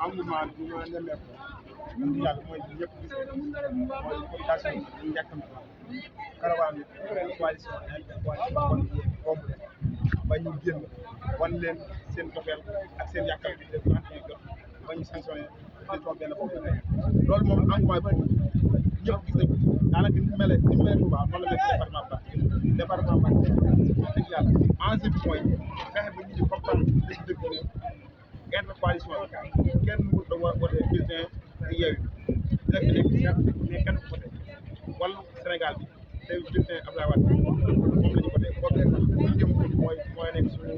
engouement bi ñu nemmeeku wax dëgg yàlla mooy ñëpp gis mooy population bi ñu yàkkam caravane bi coalition kon bomb ba ñu génn wan leen seen cofeel ak seen yàkkam bi de jot ba ñu sanctionné dañ toog benn foofu loolu moom engouement bi ñëpp gis nañ ko daanaka ni mu mel Touba noonu la mel département Ba wax dëgg yàlla enjeu bi mooy fexe ba ñu di comprendre dëgg ne intercoalition bi kenn mënut a voté bulletin Yewwi dina fi nekk mais kenn ku voté wàllu Sénégal bi tey bulletin Abdoulaye Wade moom la ñu voté boobu sax suñu jëm mooy nekk suñu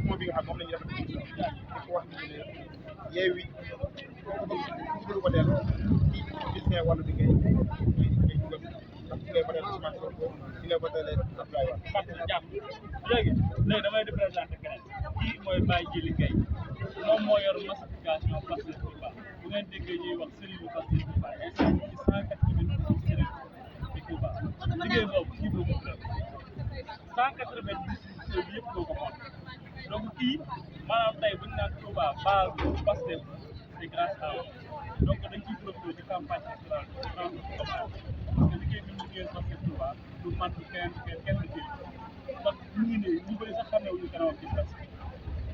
moom bi nga xam moom la ñuy def di ko wax ni ne Yewwi ku voté bulletin wàllu bi ngay dugal ndax ci lay voté Ousmanesonko ci lay voté Abdoulaye Wade léegi damay représenté keneen kii mooy Baye Djili Gueye moom moo yor massification pastef Touba bu ngeen déggee ñuy wax cellule pastef Touba instant ci 190 cellules ci Touba liggéey boobu kii boo ko def 190 cellules yëpp boo ko moom donc kii maanaam tey bu ñu naan Touba base pastef c'est grâce à eux donc dañ ciy profité di campagne électorale parce que liggéey bi ñu liggéey pastef Touba du man kenn liggéey ndax ñu ngi nii ñu bëri sax xam ne wuñu kanam ci presse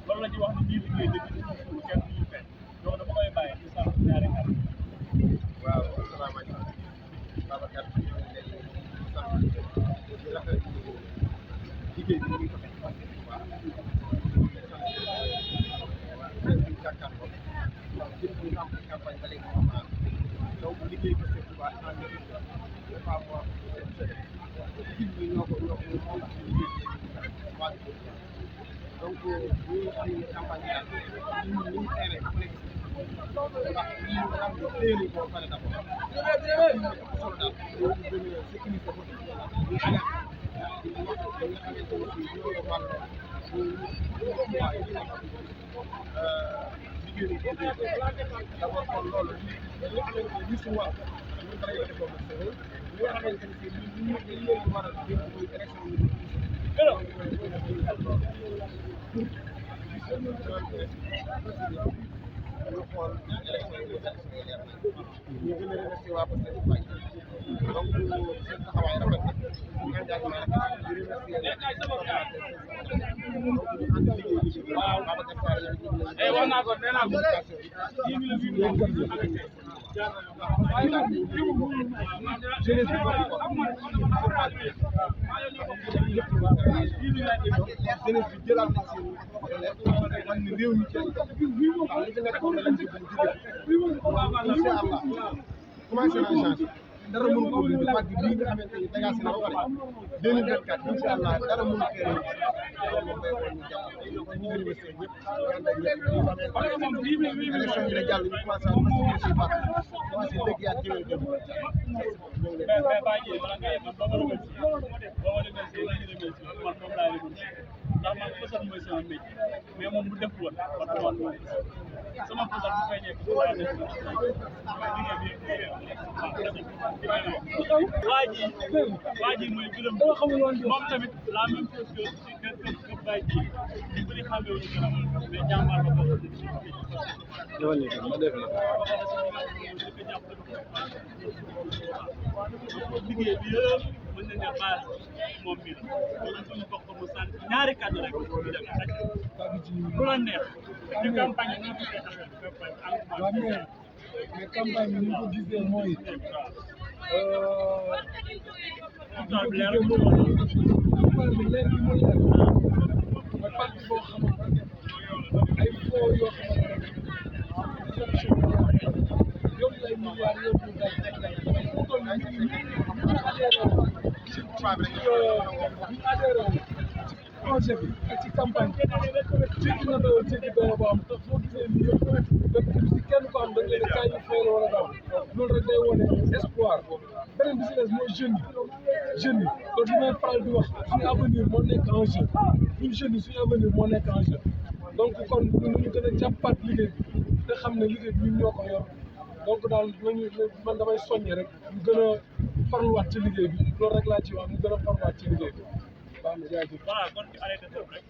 loolu la ñuy wax ni ñuy liggéey dëgg ñu kenn duñu fay donc dama koy bàyyi ci sax ñaari kàddu. waaw asalaamaaleykum Babacar ñu ngi lay sant di rafetlu liggéey bi ñu ngi ko def bu baax campagne ba léegi moom donc liggéey bi c'est Touba dafa am ñoo ko moom donc ñu xam ne campagne bi daal ñu teere ku nekk ndax ñu xam ne téere boo pare d'abord solo daal ñu gën a sécurité ko ñu ala di wax li nga xamante ne si ñoo yor wàll liggéey d'abord kon loolu li nga xamante ne ñu si war ñu pare yo defoo ko li nga xamante ne si ñu leen war a dégg muy élection yi ñu xool ñu gën a remercier waa Pastef donc seen taxawaay rafet na engagement di remercier waaw Babacar Sarr wax naa ko nee naa ko jeunesse bi bokk ko jeunesse bi jëlaat na si man ni réew mi ci waaw li fi nekkoon lañ ci bu incha allah commencé na changé dara mënu ko dindi vague bii nga xamante ni dégagé na ba pare 2024 incha allah dara mënu ko réew loolu moom day woon ñu jàpp kon ñu ngi remercié ñëpp élection yi la jàll ñu commencé à si baax commencé dëgg yaa jëwee dem mais Baye Djili bala nga yegg ba ma remercié man moom laay remercié ndax man pësal mooy sama métier mais moom bu def woon man du man sama pësal bu feeñee ko waa def waa ji mooy gërëm moom tamit la même chose que Baye Djili ñu bëri xamee wu ñu gërëm mais jàmbaar ba ko liggéey bi yëpp mën nañ ne base moom mi la kon suñu bokk mu sant ñaari kàddu rek ñu dem rek ku la neex ñu campagne ñu ko campagne mais campagne bi ni ko gisee mooy campagne bi leen bi mooy mooy parti boo xamante ne ay foo yoo xamante ne yow lay milliards yow ñu day toll ñu adhéré ci projet bi ak ci campagne ci na doon ci doon boo am tax soo gisee ni yëpp si kenn ko am da ngay kaay ñu fayal wala daal loolu rek day wone espoir beneen bi si des mooy jeunes yi kon li may faral di wax suñu avenir moo nekk en jeu ñun jeunes yi suñu avenir moo nekk en jeu donc kon ñu gën a jàppaat liggéey bi te xam ne liggéey bi ñun ñoo ko yor donc daal man damay soññe rek ñu gën a farluwaat ci liggéey bi loolu rek laa ci wax mu gën a farluwaat ci liggéey bi baax na jaajëf voilà kon ñu arrêté foofu rek